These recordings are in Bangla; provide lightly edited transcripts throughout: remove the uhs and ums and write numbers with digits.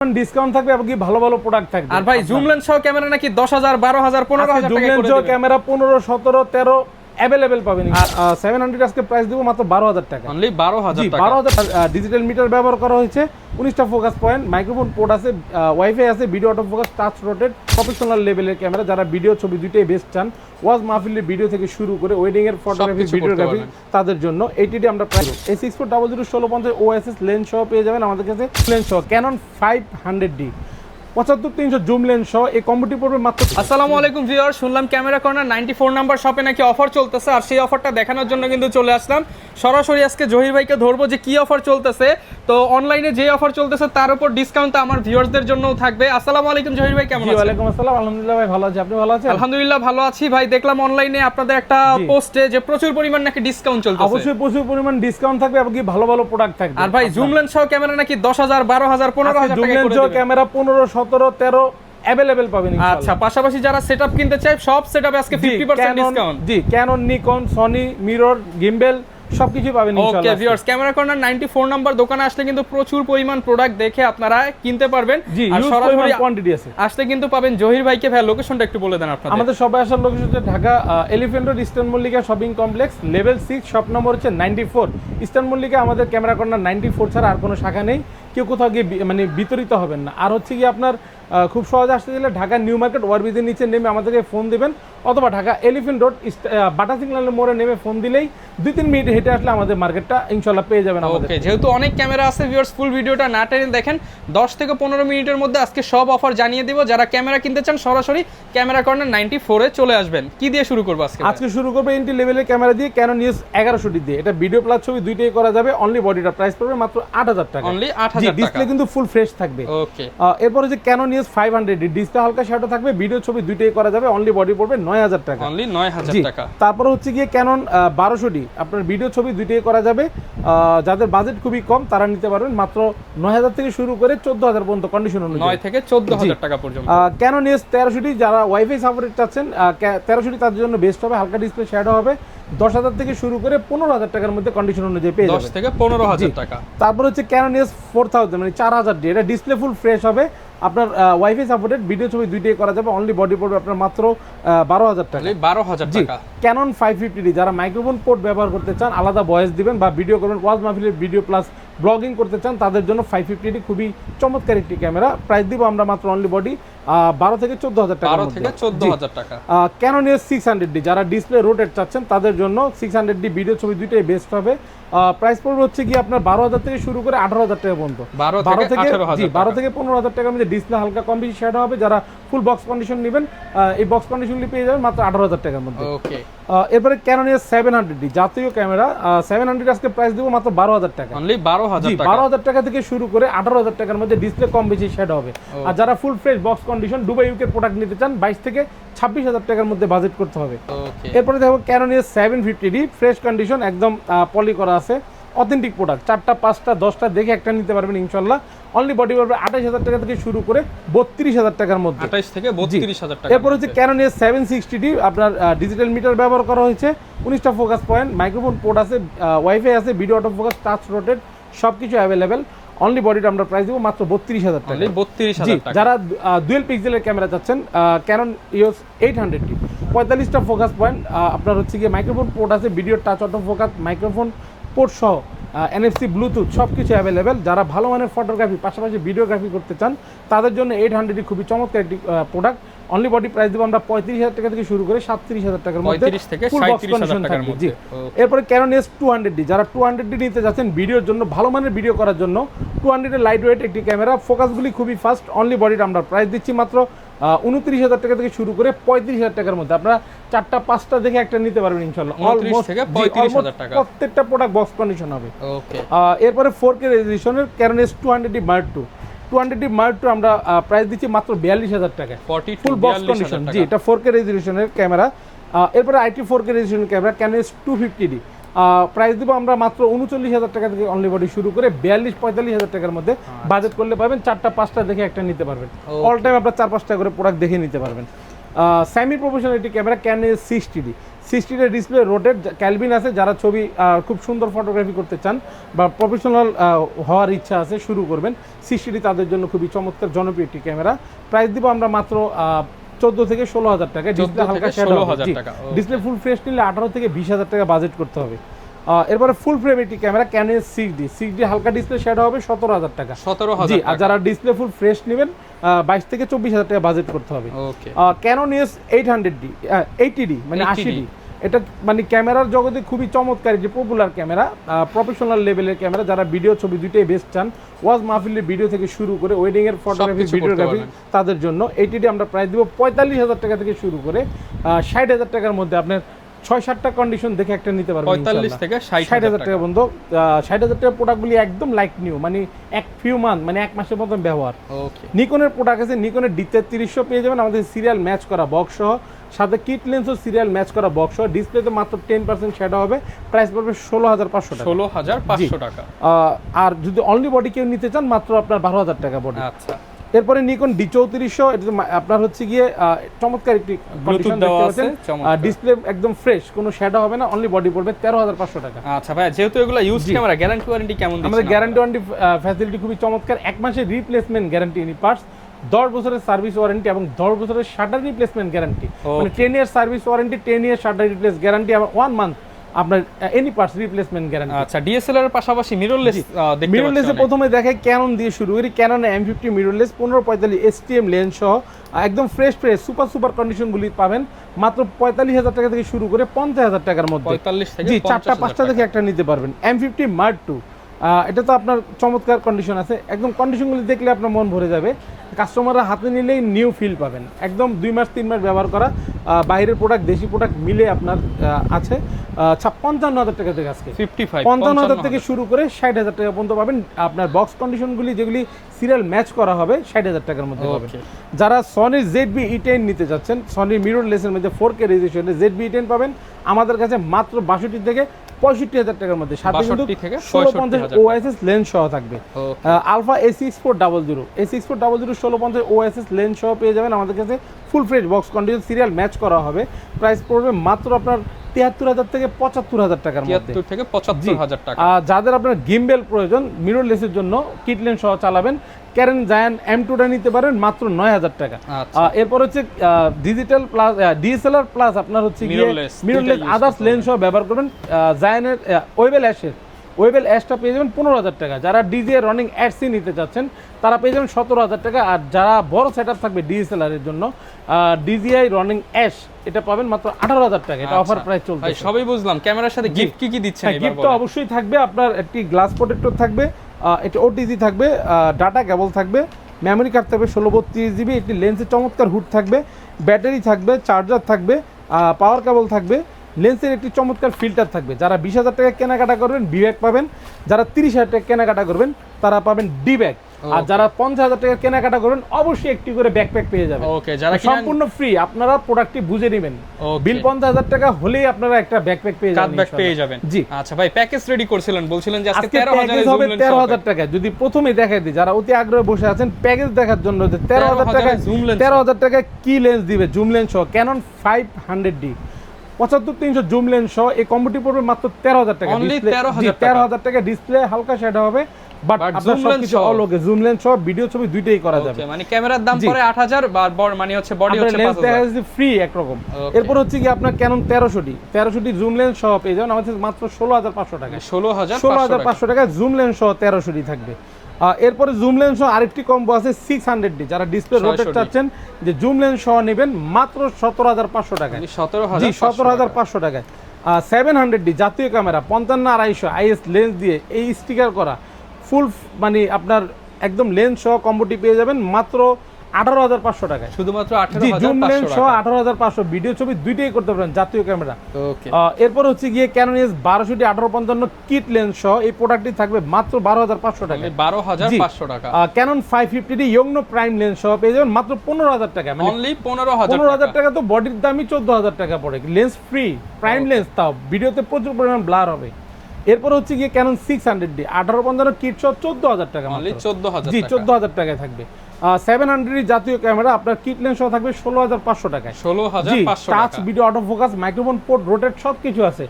ডিসকাউন্ট থাকবে এবং কি ভালো ভালো প্রোডাক্ট থাকবে। আর ভাই জুম লেন্স সহ ক্যামেরা নাকি 10,000 12,000 15,000 টাকা জুম লেন্স সহ ক্যামেরা 15 17 13 अवेलेबल পাবেন। 700 আজকে প্রাইস দিব মাত্র 12,000 টাকা, অনলি 12,000 টাকা। 12,000 ডিজিটাল মিটার ব্যবহার করা হয়েছে, 19টা ফোকাস পয়েন্ট, মাইক্রোফোন পোর্ট আছে, ওয়াইফাই আছে, video auto focus, touch rotate, professional লেভেলের ক্যামেরা। যারা ভিডিও ছবি দুইটাই বেস্ট চান, ওয়াজ মাহফিলের ভিডিও থেকে শুরু করে ওয়েডিং এর ফটোগ্রাফি ভিডিওগ্রাফি তাদের জন্য এইটিডি আমরা প্রাইস A6400 1650 OSS লেন্স সহ পেয়ে যাবেন আমাদের কাছে। লেন্স সহ ক্যানন 500D 75-300 জুম লেন্স সহ এই কম্বোটি পড়বে মাত্র। আসসালামু আলাইকুম ভিউয়ার, শুনলাম ক্যামেরা কর্নার 94 নাম্বার শপে নাকি অফার চলতেছে, আর সেই অফারটা দেখানোর জন্য কিন্তু চলে আসলাম। সরাসরি আজকে জহির ভাইকে ধরবো যে কি অফার চলতেছে। তো অনলাইনে যে অফার চলতেছে তার উপর ডিসকাউন্ট আমার ভিউয়ারদের জন্যও থাকবে। আসসালামু আলাইকুম জহির ভাই, কেমন আছেন? ওয়ালাইকুম আসসালাম, আলহামদুলিল্লাহ ভাই ভালো আছি, আপনি ভালো আছেন? আলহামদুলিল্লাহ ভালো আছি ভাই। দেখলাম অনলাইনে আপনাদের একটা পোস্টে যে প্রচুর পরিমাণ নাকি ডিসকাউন্ট চলতেছে। অবশ্যই প্রচুর পরিমাণ ডিসকাউন্ট থাকবে এবং কি ভালো ভালো প্রোডাক্ট থাকবে। আর ভাই জুম লেন্স সহ ক্যামেরা নাকি 10,000 12,000 15,000 জুম টাকা লেন্স করে সহ দিবেন। ক্যামেরা 15 17 13 अवेलेबल পাবেন ইনশাআল্লাহ। আচ্ছা, পাশাপাশি যারা সেটআপ কিনতে চায় সব সেটআপে আজকে 50% ডিসকাউন্ট। জি, Canon, Nikon, Sony, mirror, gimbal সবকিছু পাবেন ইনশাআল্লাহ। Okay viewers, camera corner 94 number দোকানে আসলে কিন্তু প্রচুর পরিমাণ প্রোডাক্ট দেখে আপনারা কিনতে পারবেন। আর সরাসরি কোয়ান্টিটি আছে, আসলে কিন্তু পাবেন জহির ভাইকে। ভাই লোকেশনটা একটু বলে দেন আপনাদের। আমাদের সবাই আসার লোকেশন হচ্ছে Dhaka elephant road eastern Mallika shopping complex level 6 shop number হচ্ছে 94। ইস্টার্ন মল্লিকা আমাদের ক্যামেরা কর্নার 94 ছাড়া আর কোনো শাখা নেই, কেউ কোথাও গিয়ে মানে বিতরিত হবেন না। আর হচ্ছে কি আপনার খুব সহজে আসতে গেলে ঢাকা নিউ মার্কেট ওভারব্রিজের নিচে নেমে আমাদেরকে ফোন দিবেন, অথবা ঢাকা এলিফ্যান্ট রোড বাটা সিগন্যালের মোড়ে নেমে ফোন দিলেই 2-3 মিনিট হেঁটে আসলে আমাদের মার্কেটটা ইনশাআল্লাহ পেয়ে যাবেন আমাদের। ওকে, যেহেতু অনেক ক্যামেরা আছে ভিউয়ার্স, ফুল ভিডিওটা না টেনে দেখেন। 10 থেকে 15 মিনিটের মধ্যে আজকে সব অফার জানিয়ে দিব। যারা ক্যামেরা কিনতে চান সরাসরি ক্যামেরা কর্নার 94 এ চলে আসবেন। কি দিয়ে শুরু করব আজকে? আজকে শুরু করব এন্ট্রি লেভেলের ক্যামেরা দিয়ে, ক্যানন EOS 1100D দিয়ে। এটা ভিডিও প্লাস ছবি দুইটাই করা যাবে। অনলি বডিটা প্রাইস পড়বে মাত্র 8,000 টাকা, অনলি 8,000 টাকা। ডিসপ্লে কিন্তু ফুল ফ্রেশ থাকবে। ওকে, এরপর হচ্ছে ক্যানন EOS 500D, ডিসপ্লে হালকা শ্যাডো থাকবে, ভিডিও ছবি দুইটাই করা যাবে। অনলি বডি পড়বে 9,000 টাকা, অনলি 9,000 টাকা। তারপর হচ্ছে গিয়ে ক্যানন 1200D, আপনার ভিডিও ছবি দুইটাই করা যাবে। যাদের বাজেট খুবই কম তারা নিতে পারবেন মাত্র 9,000 থেকে শুরু করে 14,000 পর্যন্ত কন্ডিশন অনুযায়ী, 9 থেকে 14,000 টাকা পর্যন্ত। ক্যানন EOS 1300D যারা ওয়াইফাই সাপোর্ট চাচ্ছেন 1300D তাদের জন্য বেস্ট হবে। হালকা ডিসপ্লে শ্যাডো হবে, 10,000 থেকে শুরু করে 15,000 টাকার মধ্যে কন্ডিশন অনুযায়ী পেয়ে যাবেন। 10 থেকে 15,000 টাকা। তারপর হচ্ছে ক্যানন EOS 4000 মানে 4000D, এটা ডিসপ্লে ফুল ফ্রেশ হবে, আপনার ওয়াইফাই সাপোর্টেড, ভিডিও ছবি দুইটাই করা যাবে। অনলি বডি পড়বে আপনার মাত্র 12,000 টাকা, 12,000 টাকা। ক্যানন 550D যারা মাইক্রোফোন পোর্ট ব্যবহার করতে চান, আলাদা ভয়েস দিবেন বা ভিডিও করবেন, ওয়াজ মাহফিলের ভিডিও প্লাস ব্লগিং করতে চান, তাদের জন্য 550D খুবই চমৎকার একটি ক্যামেরা। প্রাইস দিব আমরা মাত্র অনলি বডি 12 থেকে 14,000 টাকা, 12 থেকে 14,000 টাকা। ক্যানন EOS 600D যারা ডিসপ্লে রোটেট চাচ্ছেন তাদের জন্য 600D ভিডিও ছবি দুইটাই বেস্ট হবে। প্রাইস পড়বে হচ্ছে কি আপনার 12,000 থেকে শুরু করে 18,000 টাকা পর্যন্ত। 12 থেকে 15,000 টাকার মধ্যে ডিসপ্লে হালকা কম বেশি শ্যাডো হবে। যারা ফুল বক্স কন্ডিশন নেবেন এই বক্স কন্ডিশনলি পেয়ে যাবেন মাত্র 18,000 টাকার মধ্যে। ওকে, এরপরে ক্যানন EOS 700D জাতীয় ক্যামেরা, 700 আজকে প্রাইস দিব মাত্র 12,000 টাকা, অনলি 12,000 টাকা। 12,000 টাকা থেকে শুরু করে 18,000 টাকার মধ্যে ডিসপ্লে কম বেশি শ্যাডো হবে। আর যারা full fresh box condition Dubai UK product নিতে চান 22 থেকে 26,000 টাকার মধ্যে বাজেট করতে হবে। ওকে, এরপরে দেখো Canon EOS 750D fresh condition, একদম পলি করা আছে, অথেন্টিক প্রোডাক্ট। 4টা 5টা 10টা দেখে একটা নিতে পারবেন ইনশাআল্লাহ। অনলি বডি পড়বে 28,000 টাকা থেকে শুরু করে 32,000 টাকার মধ্যে, 28 থেকে 32,000 টাকা। এরপর হচ্ছে ক্যানন EOS 760D, আপনার ডিজিটাল মিটার ব্যবহার করা হয়েছে, 19টা ফোকাস পয়েন্ট, মাইক্রোফোন পোর্ট আছে, ওয়াইফাই আছে, video auto focus, touch rotate সবকিছু অ্যাভেলেবেল। অনলি বডিটা আমরা প্রাইস দিব মাত্র 32,000 টাকা, 32,000 টাকা। যারা ডুয়েল পিক্সেলের ক্যামেরা চাচ্ছেন ক্যানন EOS 800D 45টা ফোকাস পয়েন্ট, আপনার হচ্ছে গিয়ে মাইক্রোফোন পোর্ট আছে, video touch auto focus, microphone port সহ NFC ব্লুটুথ সব কিছু অ্যাভেলেবেল। যারা ভালো মানের ফটোগ্রাফি পাশাপাশি ভিডিওগ্রাফি করতে চান তাদের জন্য 800D খুবই চমৎকার একটি প্রোডাক্ট। অনলি বডি প্রাইস দেবো আমরা 35,000 টাকা থেকে শুরু করে 37,000 টাকার মধ্যে, 35 থেকে 37,000 টাকার মধ্যে। এরপরে ক্যানন EOS 200D যারা 200D নিতে যাচ্ছেন ভিডিওর জন্য, ভালো মানের ভিডিও করার জন্য, 200 এর লাইট ওয়েট একটি ক্যামেরা, ফোকাসগুলি খুবই ফাস্ট। অনলি বডিটা আমরা প্রাইস দিচ্ছি মাত্র 29,000 টাকা থেকে শুরু করে 35,000 টাকার মধ্যে। আপনারা 4টা 5টা দেখে একটা নিতে পারবেন ইনশাআল্লাহ। 29 থেকে 35,000 টাকা, প্রত্যেকটা প্রোডাক্ট বক্স কন্ডিশন হবে। ওকে, এরপরে 4K রেজোলিউশনের Canon EOS 200D Mark II, 200D Mark II আমরা প্রাইস দিচ্ছি মাত্র 42,000 টাকা, ফুল বক্স কন্ডিশন। জি, এটা 4K রেজোলিউশনের ক্যামেরা। এরপরে IT 4K রেজোলিউশনের camera Canon EOS 250D, price দিব আমরা মাত্র 39,000 টাকা থেকে অনলি বডি শুরু করে 42-45,000 টাকার মধ্যে বাজেট করলে পাবেন। 4টা 5টা দেখে একটা নিতে পারবেন। অল টাইম আপনার 4-5টা করে প্রোডাক্ট দেখে নিতে পারবেন। সেমি প্রফেশনাল একটি camera Canon EOS 60D, 60 display rotate kelvin আছে, যারা ছবি খুব সুন্দর ফটোগ্রাফি করতে চান বা প্রফেশনাল হওয়ার ইচ্ছা আছে, শুরু করবেন, 60 তাদের জন্য খুবই চমৎকার জনপ্রিয় একটি ক্যামেরা। প্রাইস দিব আমরা মাত্র 14 থেকে 16,000 টাকা। ডিসপ্লে হালকা শ্যাডো, ডিসপ্লে ফুল ফ্রেশ নিলে 18 থেকে 20,000 টাকা বাজেট করতে হবে। এরপরে ফুল ফ্রেম একটি ক্যামেরা ক্যানন 6D হালকা ডিসপ্লে শ্যাডো হবে 17,000 টাকা। 17,000 জি, আর যারা ডিসপ্লে ফুল ফ্রেশ নেবেন 22 থেকে 24,000 টাকা বাজেট করতে হবে। ওকে, ক্যানন EOS 80D মানে 80D, এটা মানে ক্যামেরার জগতে খুবই চমৎকার যে পপুলার ক্যামেরা, প্রফেশনাল লেভেলের ক্যামেরা। যারা ভিডিও ছবি দুইটাই বেস্ট চান, ওয়াজ মাহফিলের ভিডিও থেকে শুরু করে ওয়েডিং এর ফটোগ্রাফি ভিডিওগ্রাফি, তাদের জন্য 80D আমরা প্রাইস দিব 45,000 টাকা থেকে শুরু করে 60,000 টাকার মধ্যে। আপনার 6-7টা কন্ডিশন দেখে একটা নিতে পারবেন 45 থেকে 60,000 টাকা বন্ধু। 60,000 টাকা প্রোডাক্টগুলি একদম লাইক নিউ, মানে এক ফিউ মান্থ, মানে এক মাসের মতন ব্যবহার। ওকে, নিকনের প্রোডাক্ট আছে, নিকনের D3300 পেয়ে যাবেন আমাদের সিরিয়াল ম্যাচ করা বক্স সহ, সাথে কিট লেন্সও সিরিয়াল ম্যাচ করা বক্স সহ। ডিসপ্লেতে মাত্র 10% শ্যাডো হবে, প্রাইস পড়বে 16,500 টাকা। 16,500 টাকা। আর যদি অনলি বডি কেউ নিতে চান মাত্র আপনার 12,000 টাকা বডি। আচ্ছা, এরপরে নিকন D3400, এটা আপনার হচ্ছে গিয়ে চমৎকার একটি কন্ডিশন দেখতে পাচ্ছেন, ডিসপ্লে একদম ফ্রেশ, কোনো শ্যাডো হবে না, অনলি বডি পড়বে 13,500 টাকা। আচ্ছা ভাই, যেহেতু এগুলো ইউজ ক্যামেরা, গ্যারান্টি ওয়ারেন্টি কেমন দিচ্ছেন? আমাদের গ্যারান্টি ওয়ারেন্টি ফ্যাসিলিটি খুবই চমৎকার। 1 মাসের রিপ্লেসমেন্ট গ্যারান্টি এনি পার্টস, 10 বছরের সার্ভিস ওয়ারেন্টি এবং 10 বছরের শাটার রিপ্লেসমেন্ট গ্যারান্টি, মানে 10 ইয়ার সার্ভিস ওয়ারেন্টি, 10 ইয়ার শাটার রিপ্লেস গ্যারান্টি, এবং 1 মান্থ আপনার এনি পার্টস রিপ্লেসমেন্ট গ্যারান্টি। আচ্ছা, ডিএসএলআর এর পাশাপাশি মিররলেস দেখতে মিররলেসে প্রথমে দেখে ক্যানন দিয়ে শুরু করি। Canon M50 mirrorless 1545 STM lens সহ একদম ফ্রেশ সুপার কন্ডিশনগুলি পাবেন মাত্র 45,000 টাকা থেকে শুরু করে 50,000 টাকার মধ্যে। 45 থেকে জি, 4টা-5টা থেকে একটা নিতে পারবেন। M50 Mark II, এটা তো আপনার চমৎকার কন্ডিশন আছে, একদম কন্ডিশনগুলি দেখলে আপনার মন ভরে যাবে। কাস্টমাররা হাতে নিলেই নিউ ফিল পাবেন, একদম 2 মাস 3 মাস ব্যবহার করা, বাইরের প্রোডাক্ট দেশি প্রোডাক্ট মিলে আপনার আছে। 55,000 টাকা থেকে আজকে 55,000 থেকে শুরু করে 60,000 টাকা পর্যন্ত পাবেন। আপনার বক্স কন্ডিশনগুলি যেগুলি সিরিয়াল ম্যাচ করা হবে 60,000 টাকার মধ্যে পাবেন। যারা সনির ZV-E10 নিতে যাচ্ছেন, সনির মিররলেসের মধ্যে 4K রেজোলিউশনে ZV-E10 পাবেন আমাদের কাছে মাত্র 62 থেকে 65,000 টাকার মধ্যে, সাথে কিন্তু 1650 OIS লেন্স সহ থাকবে। আলফা A6400 1650 OIS লেন্স সহ পেয়ে যাবেন আমাদের কাছে, full fresh box condition, serial match করা হবে। প্রাইস পড়বে মাত্র আপনার 73,000 থেকে 75,000 টাকার মধ্যে। 73 থেকে 75,000 টাকা। যাদের আপনার গিম্বেল প্রয়োজন মিররলেসের জন্য, কিট লেন্স সহ চালাবেন, ক্যানন জায়ান্ট M2টা নিতে পারেন মাত্র 9,000 টাকা। এরপর হচ্ছে ডিজিটাল প্লাস DSLR প্লাস আপনার হচ্ছে মিররলেস আদার্স লেন্স সহ ব্যবহার করবেন। জায়ান্টের ওয়েবেল অ্যাশটা পেয়ে যাবেন 15,000 টাকা। যারা DJI রানিং অ্যাডসি নিতে চাচ্ছেন তারা পেয়ে যাবেন 17,000 টাকা। আর যারা বড় সেটআপ থাকবে DSLR এর জন্য DJI রানিং অ্যাশ, এটা পাবেন মাত্র 18,000 টাকা। এটা অফার প্রাইস চলছে। ভাই সবই বুঝলাম, ক্যামেরার সাথে গিফট কি দিচ্ছেন এবার বলেন? গিফট তো অবশ্যই থাকবে, আপনার একটি গ্লাস প্রোটেক্টর থাকবে, এটা OTG থাকবে, ডাটা কেবল থাকবে, মেমোরি কার্ড থাকবে 1632 GB, একটি লেন্সের চমৎকার হুড থাকবে, ব্যাটারি থাকবে, চার্জার থাকবে, পাওয়ার কেবল থাকবে, লেন্সের একটি চমৎকার ফিল্টার থাকবে। যারা 20,000 টাকা কেনাকাটা করবেন বি ব্যাগ পাবেন, যারা 30,000 টাকা কেনাকাটা করবেন তারা পাবেন ডি ব্যাগ, আর যারা 50,000 টাকা কেনাকাটা করবেন অবশ্যই একটি করে ব্যাকপ্যাক পেয়ে যাবেন। ওকে, যারা সম্পূর্ণ ফ্রি, আপনারা প্রোডাক্টটি বুঝে নেবেন। বিল 50,000 টাকা হলেই আপনারা একটা ব্যাকপ্যাক পেয়ে যাবেন। জি, আচ্ছা ভাই, প্যাকেজ রেডি করছিলেন, বলছিলেন যে আজকে 13,000 টাকা। যদি প্রথমেই দেখাই দিই, যারা অতি আগ্রহে বসে আছেন প্যাকেজ দেখার জন্য, যে 13,000 টাকা কি লেন্স দিবে, জুম লেন্স সহ ক্যানন 500D 75-300 জুম লেন্স সহ এই কম্বোটি পড়বে মাত্র 13,000 টাকা। 13,000 টাকা। ডিসপ্লে হালকা শ্যাডো হবে, বাট আপনার সবকিছু অল ওকে, জুম লেন্স সহ ভিডিও ছবি দুইটাই করা যাবে। মানে ক্যামেরার দাম পড়ে 8,000, আর মানে হচ্ছে বডি হচ্ছে 5,000 ফ্রি একরকম। এরপর হচ্ছে কি আপনার ক্যানন 1300D জুম লেন্স সহ পেয়ে যাবেন আমাদের মাত্র 16,500 টাকা। 16,500 টাকা জুম লেন্স সহ 1300D থাকবে। এরপরে জুম লেন্স সহ আরেকটি কম্বো আছে 600D, যারা ডিসপ্লে রোটেট চাচ্ছেন যে জুম লেন্স সহ নেবেন মাত্র 17,500 টাকায়। 17,500 টাকায়। 700D জাতীয় ক্যামেরা 55-250 IS লেন্স দিয়ে এই স্টিকার করা ফুল, মানে আপনার একদম লেন্স সহ কম্বোটি পেয়ে যাবেন মাত্র 18,500 টাকায়। শুধুমাত্র 18,500 জুম লেন্স সহ 18,500, ভিডিও ছবি দুইটাই করতে পারেন জাতীয় ক্যামেরা। ওকে, এরপর হচ্ছে গিয়ে ক্যানন EOS 1250 কিট লেন্স সহ এই প্রোডাক্টটি থাকবে মাত্র 12,500 টাকা। 12,500 টাকা। ক্যানন 550D ইয়ংনো প্রাইম লেন্স সহ পেয়ে যাবেন মাত্র 15,000 টাকা। মানে অনলি 15,000 টাকা। তো বডির দামই 14,000 টাকা পড়ে, লেন্স ফ্রি, প্রাইম লেন্স, তাও ভিডিওতে প্রচুর পরিমাণ ব্লার হবে। এরপর হচ্ছে গিয়ে ক্যানন 600D 1850 কিট সহ 14,000 টাকা। অনলি 14,000 জি, 14,000 টাকায় থাকবে। 700 জাতীয় ক্যামেরা আপনার কিট লেন্স সহ থাকবে 16,500 টাকায়। 16,500 টাচ টাকা। Video auto focus microphone port rotate সব কিছু আছে।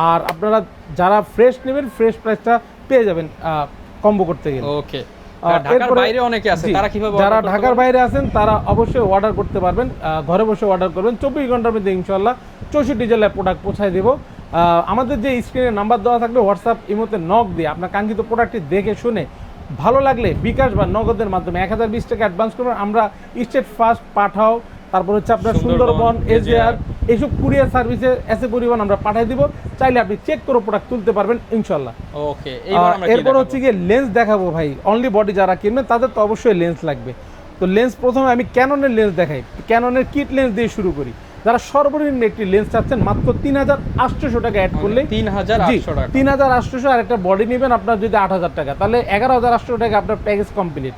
আর আপনারা যারা ফ্রেশ নেবেন ফ্রেশ প্রাইসটা পেয়ে যাবেন কম্বো করতে গেলে। ওকে, ঢাকার বাইরে অনেকে আছে, তারা কিভাবে যারা ঢাকার বাইরে আছেন তারা অবশ্যই অর্ডার করতে পারবেন, ঘরে বসে অর্ডার করবেন, 24 ঘন্টার মধ্যে ইনশাআল্লাহ 64 জেলায় প্রোডাক্ট পৌঁছায় দেব। আমাদের যে স্ক্রিনে নাম্বার দেওয়া থাকবে হোয়াটসঅ্যাপ ইমোতে নক দিয়ে আপনার কাঙ্ক্ষিত প্রোডাক্টটি দেখে শুনে ভালো লাগলে বিকাশ বা নগদের মাধ্যমে 1020 টাকা অ্যাডভান্স করবেন, আমরা স্টেট ফাস্ট পাঠাও, তারপর হচ্ছে আপনার সুন্দরবন এজেআর এইসব কুরিয়ার সার্ভিসে এসে পরিমাণ আমরা পাঠিয়ে দিব, চাইলে আপনি চেক করে প্রোডাক্ট তুলতে পারবেন ইনশাআল্lah। ওকে, এরপর হচ্ছে গিয়ে লেন্স দেখাবো ভাই, অনলি বডি যারা কিনবেন তাদের তো অবশ্যই লেন্স লাগবে। তো লেন্স প্রথমে আমি ক্যাননের লেন্স দেখাই, ক্যাননের কিট লেন্স দিয়ে শুরু করি। যারা সর্বনিম্ন একটি লেন্স চাচ্ছেন মাত্র 3,800 টাকা অ্যাড করলে 3,800 টাকা, 3,800 আর একটা বডি নেবেন আপনার যদি 8,000 টাকা, তাহলে 11,800 টাকা আপনার প্যাকেজ কমপ্লিট।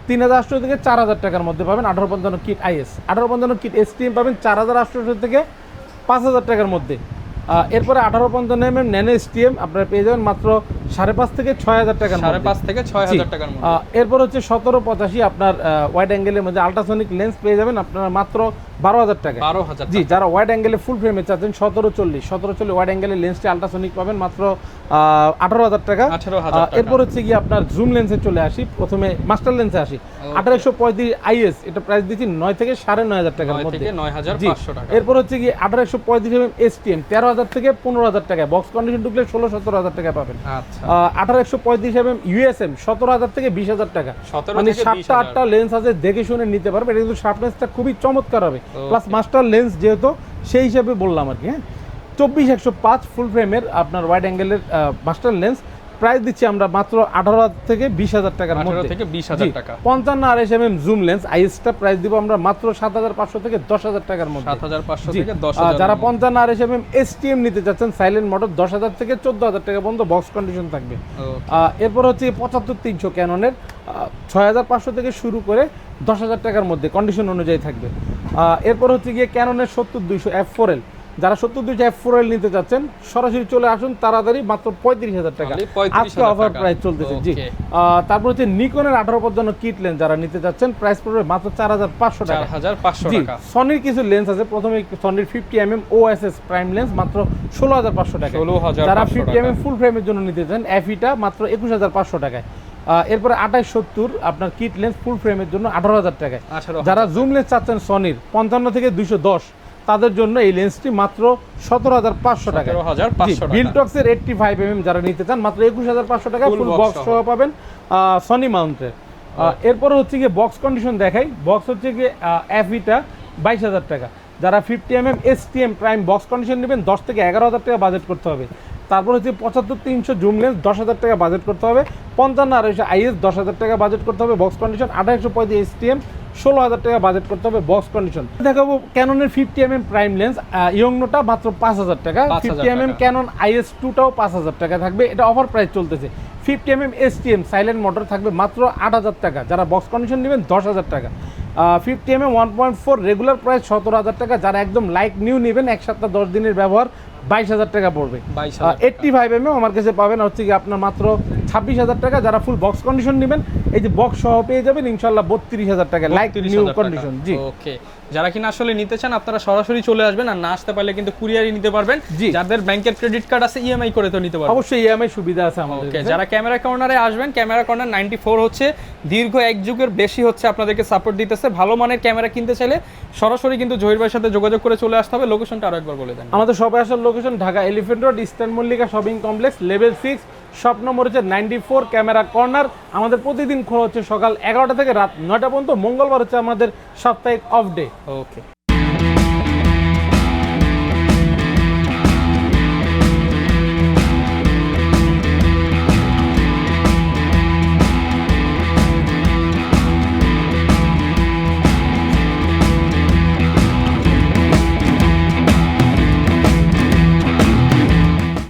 3,800 থেকে 4,000 টাকার মধ্যে পাবেন 1855 কিট আইএস, 1855 কিট এসটিএম পাবেন 4,800 থেকে 5,000 টাকার মধ্যে। এরপরে 1855 ন্যানো এসটিএম আপনারা পেয়ে যাবেন মাত্র 5.5 থেকে 6,000 টাকার মধ্যে, 5.5 থেকে 6,000 টাকার মধ্যে। এরপর হচ্ছে 1785 আপনার ওয়াইড অ্যাঙ্গেলের মধ্যে আল্ট্রাসনিক লেন্স পেয়ে যাবেন আপনারা মাত্র 12,000 টাকা। 12,000 জি, যারা ওয়াইড অ্যাঙ্গেলে ফুল ফ্রেমে চাচ্ছেন 1740 ওয়াইড অ্যাঙ্গেলের লেন্সটি আল্ট্রাসনিক পাবেন মাত্র 18,000 টাকা। 18,000 টাকা। এরপর হচ্ছে কি আপনার জুম লেন্সে চলে আসি, প্রথমে মাস্টার লেন্সে আসি। 1835 আইএস, এটা প্রাইস দিচ্ছি 9 থেকে 9,500 টাকার 9 মধ্যে, থেকে 9,500 টাকা। এরপর হচ্ছে কি 1835 এসটিএম 13,000 থেকে 15,000 টাকা, বক্স কন্ডিশন ঢুকলে 16-17,000 টাকা পাবেন। আচ্ছা, 1835 ইউএসএম 17,000 থেকে 20,000 টাকা, 17 মানে থেকে 7টা 8টা লেন্স আছে, দেখে শুনে নিতে পারবে। এটা কিন্তু শার্পনেসটা খুবই চমৎকার হবে, প্লাস মাস্টার লেন্স যেহেতু সেই হিসাবে বললাম আর কি। হ্যাঁ, 24-105 ফুল ফ্রেমের আপনার ওয়াইড অ্যাঙ্গেলের মাস্টার লেন্স প্রাইস দিচ্ছি আমরা মাত্র 18,000 থেকে 20,000 টাকার মধ্যে। 18 থেকে 20,000 টাকা। 55 RSMM জুম লেন্স আইএসটা প্রাইস দিব আমরা মাত্র 7,500 থেকে 10,000 টাকার মধ্যে। 7,500 জি। থেকে 10,000। যারা 55 RSMM এসটিএম নিতে চাচ্ছেন সাইলেন্ট মোটর 10,000 থেকে 14,000 টাকা পর্যন্ত বক্স কন্ডিশন থাকবে। এরপর হচ্ছে 75-300 ক্যাননের 6,500 থেকে শুরু করে 10,000 টাকার মধ্যে কন্ডিশন অনুযায়ী থাকবে। এরপর হচ্ছে গিয়ে ক্যাননের 70-200 F4L, যারা 70-200 F4L নিতে চাচ্ছেন সরাসরি চলে আসুন তাড়াতাড়ি, মাত্র 35,000 টাকা আজকে অফার প্রাইস চলতেছে। জি, তারপর হচ্ছে নিকনের 1855 কিট লেন্স যারা নিতে চাচ্ছেন প্রাইস পড়বে মাত্র 4,500 টাকা। 4,500 টাকা। সনির কিছু লেন্স আছে, প্রথমে সনির 50mm OSS প্রাইম লেন্স মাত্র 16,500 টাকা। 16,500 যারা 50mm ফুল ফ্রেমের জন্য নিতে চান এফিটা মাত্র 21,500 টাকায়। এরপরে 2870 আপনার কিট লেন্স ফুল ফ্রেমের জন্য 18,000 টাকায়। যারা জুম লেন্স চাচ্ছেন সনির 55 থেকে 210 তাদের জন্য এই লেন্সটি মাত্র 17,500 টাকা। বিলটক্সের 85mm যারা নিতে চান মাত্র 21,500 টাকা, ফুল বক্স সহ পাবেন সনি মাউন্টের। এরপর হচ্ছে গিয়ে বক্স কন্ডিশন দেখাই, বক্স হচ্ছে গিয়ে এফিটা 22,000 টাকা। যারা 50mm STM prime box condition নেবেন 10 থেকে 11,000 টাকা বাজেট করতে হবে। তারপর হচ্ছে 75-300 জুম লেন্স 10,000 টাকা বাজেট করতে হবে। 55 RSMM আইএস 10,000 টাকা বাজেট করতে হবে বক্স কন্ডিশন। 2835 এসটিএম 16,000 টাকা বাজেট করতে হবে বক্স কন্ডিশন। দেখাবো ক্যাননের 50mm প্রাইম লেন্স ইয়ংনোটা মাত্র 5,000 টাকা। 50mm ক্যানন আইএস 2টাও 5,000 টাকা থাকবে, এটা অফার প্রাইস চলতেছে। 50mm এসটিএম সাইলেন্ট মোটর থাকবে মাত্র 8,000 টাকা, যারা বক্স কন্ডিশন নেবেন 10,000 টাকা। 50mm 1.4 রেগুলার প্রাইস 17,000 টাকা, যারা একদম লাইক নিউ নেবেন 1 সপ্তাহ 10 দিনের ব্যবহার 22,000 টাকা পড়বে। 85mm আমার কাছে পাবেন হচ্ছে কি আপনার মাত্র 26,000 টাকা, যারা ফুল বক্স কন্ডিশন নেবেন এই যে বক্স সহ পেয়ে যাবেন ইনশাআল্লাহ 32,000 টাকা লাইক নিউ কন্ডিশন। জি, ওকে, যারা কিনা আসলে নিতে চান আপনারা সরাসরি চলে আসবেন, আর না আসতে পারলে কিন্তু কুরিয়ারই নিতে পারবেন। যাদের ব্যাংকের ক্রেডিট কার্ড আছে ইএমআই করে তো নিতে পারবেন, অবশ্যই ইএমআই সুবিধা আছে আমাদের। ওকে, যারা ক্যামেরা কর্নারে আসবেন, ক্যামেরা কর্নার 94 হচ্ছে দীর্ঘ 1 যুগের বেশি হচ্ছে আপনাদেরকে সাপোর্ট দিতেছে। ভালো মানের ক্যামেরা কিনতে চাইলে সরাসরি কিন্তু জহির ভাইয়ের সাথে যোগাযোগ করে চলে আসতে হবে। লোকেশনটা আরো একবার বলে দেন। আমাদের সবাই আসার location Dhaka elephant road eastern Mallika shopping complex level 6 shop number হচ্ছে 94 ক্যামেরা কর্নার। আমাদের প্রতিদিন খোলা হচ্ছে সকাল 11টা থেকে রাত 9টা পর্যন্ত। মঙ্গলবার হচ্ছে আমাদের সাপ্তাহিক অফ ডে। ওকে।